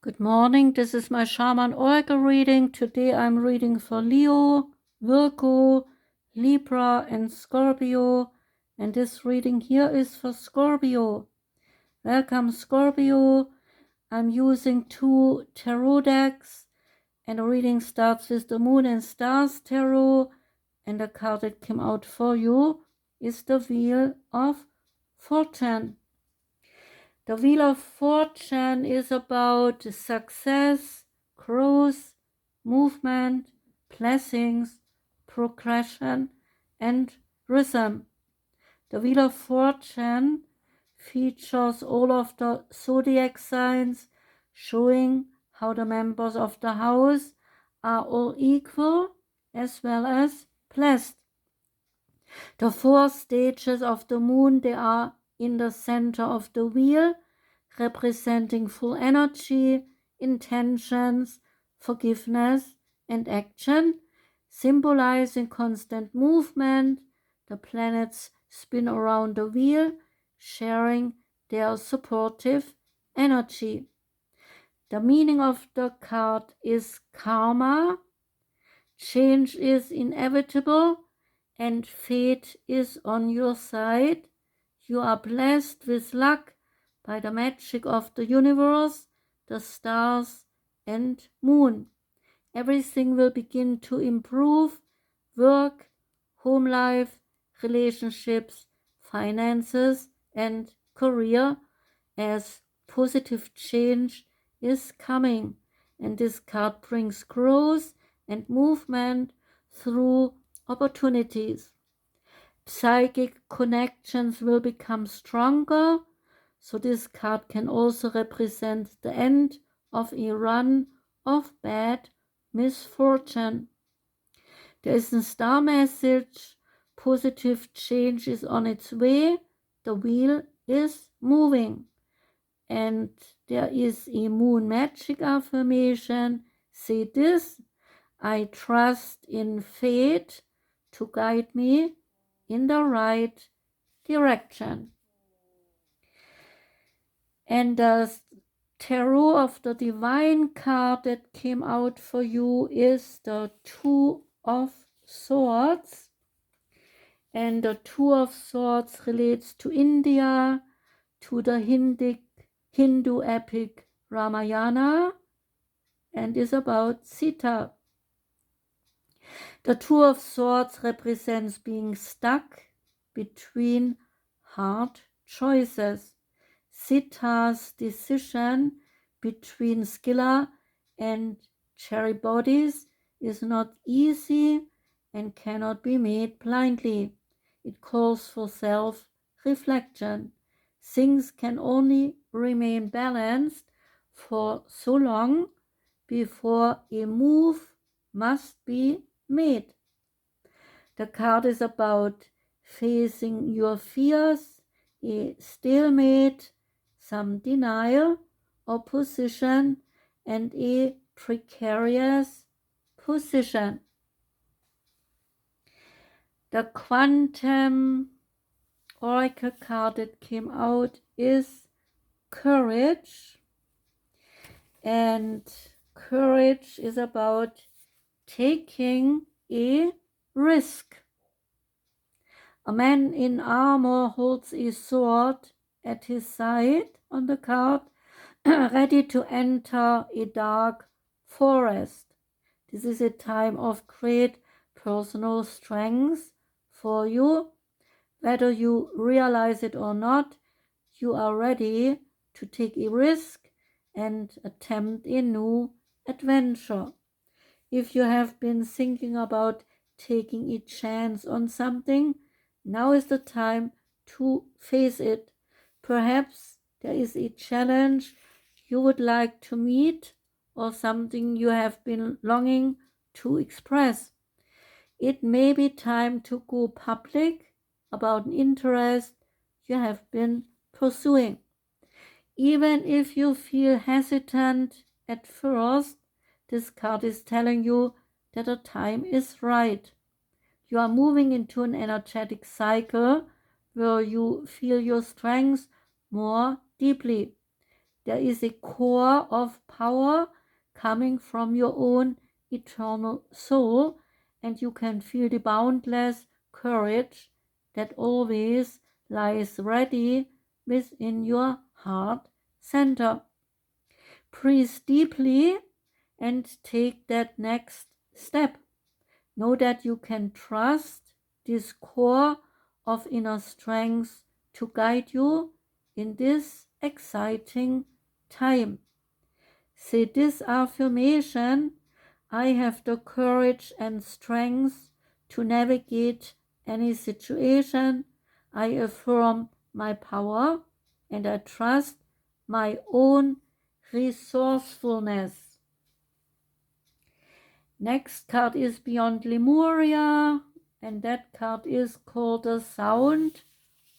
Good morning, this is my Schamanen-Orakel reading. Today I'm reading for Leo, Virgo, Libra and Scorpio. And this reading here is for Scorpio. Welcome Scorpio. I'm using 2 tarot decks. And the reading starts with the Moon and Stars Tarot. And the card that came out for you is the Wheel of Fortune. The Wheel of Fortune is about success, growth, movement, blessings, progression, and rhythm. The Wheel of Fortune features all of the zodiac signs, showing how the members of the house are all equal as well as blessed. The 4 stages of the moon, they are in the center of the wheel, representing full energy, intentions, forgiveness, and action, symbolizing constant movement. The planets spin around the wheel, sharing their supportive energy. The meaning of the card is karma. Change is inevitable and fate is on your side. You are blessed with luck by the magic of the universe, the stars and moon. Everything will begin to improve: work, home life, relationships, finances and career, as positive change is coming. And this card brings growth and movement through opportunities. Psychic connections will become stronger, so this card can also represent the end of a run of bad misfortune. There is a star message: positive change is on its way, the wheel is moving. And there is a moon magic affirmation: say this: I trust in fate to guide me in the right direction. And the tarot of the divine card that came out for you is the 2 of Swords. And the 2 of Swords relates to India, to the Hindu epic Ramayana, and is about Sita. The 2 of Swords represents being stuck between hard choices. Sita's decision between Scylla and Charybdis is not easy and cannot be made blindly. It calls for self-reflection. Things can only remain balanced for so long before a move must be made. The card is about facing your fears, a stalemate, some denial, opposition, and a precarious position. The quantum oracle card that came out is Courage. And courage is about taking a risk. A man in armor holds a sword at his side on the card, ready to enter a dark forest. This is a time of great personal strength for you. Whether you realize it or not, you are ready to take a risk and attempt a new adventure. If you have been thinking about taking a chance on something, now is the time to face it. Perhaps there is a challenge you would like to meet or something you have been longing to express. It may be time to go public about an interest you have been pursuing. Even if you feel hesitant at first, this card is telling you that the time is right. You are moving into an energetic cycle where you feel your strengths more deeply. There is a core of power coming from your own eternal soul, and you can feel the boundless courage that always lies ready within your heart center. Breathe deeply and take that next step. Know that you can trust this core of inner strength to guide you in this exciting time. Say this affirmation: I have the courage and strength to navigate any situation. I affirm my power and I trust my own resourcefulness. Next card is Beyond Lemuria, and that card is called the Sound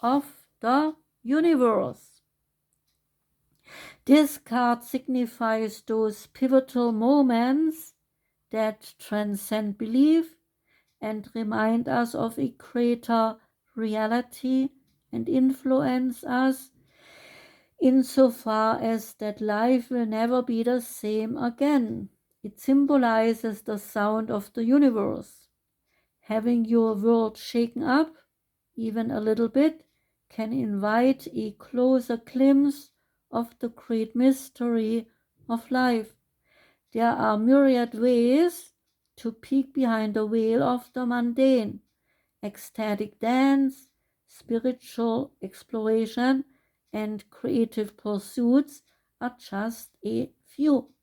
of the Universe. This card signifies those pivotal moments that transcend belief and remind us of a greater reality and influence us insofar as that life will never be the same again. It symbolizes the sound of the universe. Having your world shaken up, even a little bit, can invite a closer glimpse of the great mystery of life. There are myriad ways to peek behind the veil of the mundane. Ecstatic dance, spiritual exploration, and creative pursuits are just a few.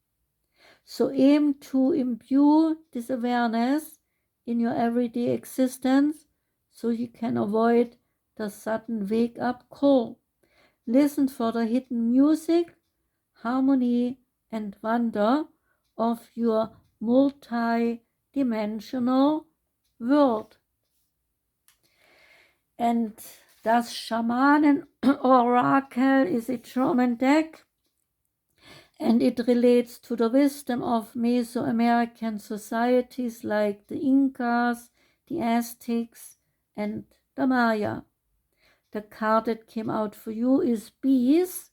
So aim to imbue this awareness in your everyday existence so you can avoid the sudden wake-up call. Listen for the hidden music, harmony, and wonder of your multi-dimensional world. And das Schamanen-Orakel is a German deck, and it relates to the wisdom of Mesoamerican societies like the Incas, the Aztecs, and the Maya. The card that came out for you is Bees.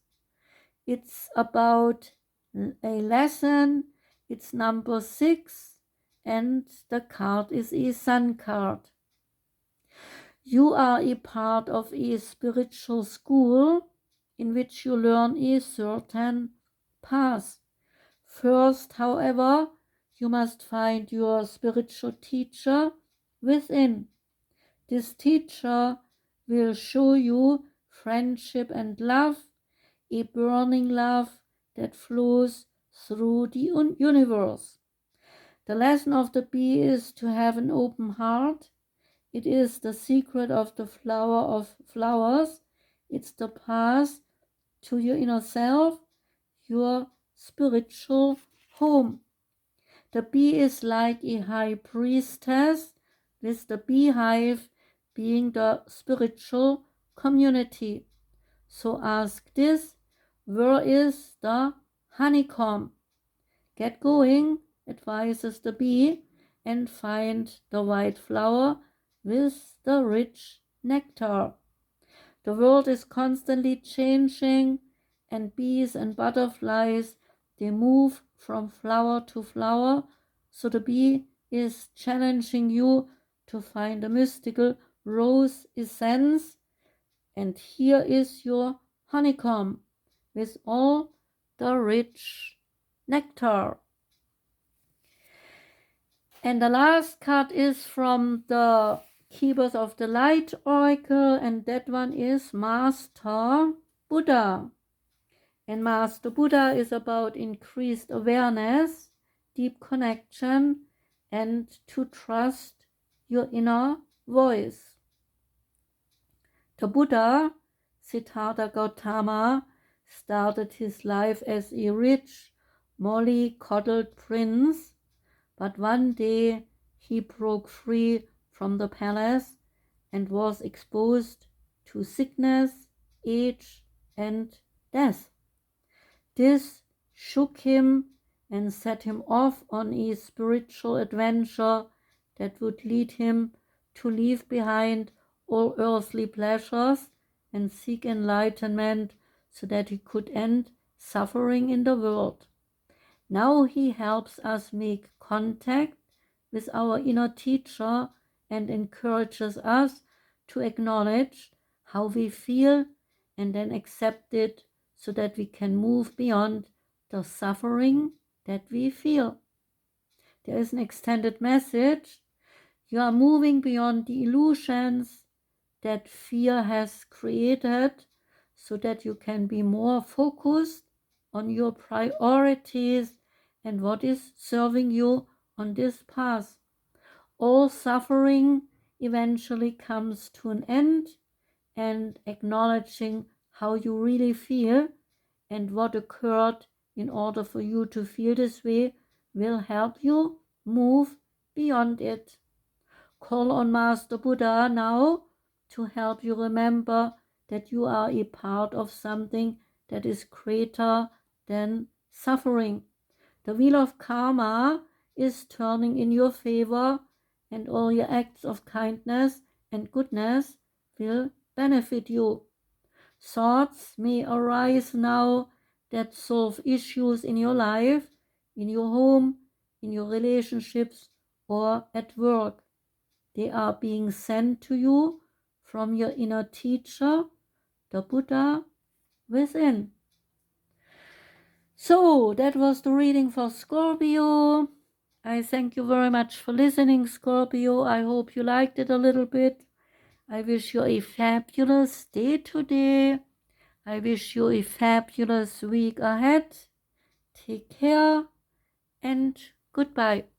It's about a lesson. It's number 6, and the card is a sun card. You are a part of a spiritual school in which you learn a certain path. First, however, you must find your spiritual teacher within. This teacher will show you friendship and love, a burning love that flows through the universe. The lesson of the bee is to have an open heart. It is the secret of the flower of flowers. It's the path to your inner self, your spiritual home. The bee is like a high priestess, with the beehive being the spiritual community. So ask this: where is the honeycomb? Get going, advises the bee, and find the white flower with the rich nectar. The world is constantly changing, and bees and butterflies, they move from flower to flower, so the bee is challenging you to find the mystical rose essence, and here is your honeycomb with all the rich nectar. And the last card is from the Keepers of the Light Oracle, and that one is Master Buddha. And Master Buddha is about increased awareness, deep connection, and to trust your inner voice. The Buddha, Siddhartha Gautama, started his life as a rich, mollycoddled prince, but one day he broke free from the palace and was exposed to sickness, age, and death. This shook him and set him off on a spiritual adventure that would lead him to leave behind all earthly pleasures and seek enlightenment so that he could end suffering in the world. Now he helps us make contact with our inner teacher and encourages us to acknowledge how we feel and then accept it so that we can move beyond the suffering that we feel. There is an extended message. You are moving beyond the illusions that fear has created so that you can be more focused on your priorities and what is serving you on this path. All suffering eventually comes to an end, and acknowledging how you really feel and what occurred in order for you to feel this way will help you move beyond it. Call on Master Buddha now to help you remember that you are a part of something that is greater than suffering. The wheel of karma is turning in your favor, and all your acts of kindness and goodness will benefit you. Thoughts may arise now that solve issues in your life, in your home, in your relationships, or at work. They are being sent to you from your inner teacher, the Buddha within. So that was the reading for Scorpio. I thank you very much for listening, Scorpio. I hope you liked it a little bit. I wish you a fabulous day today. I wish you a fabulous week ahead. Take care and goodbye.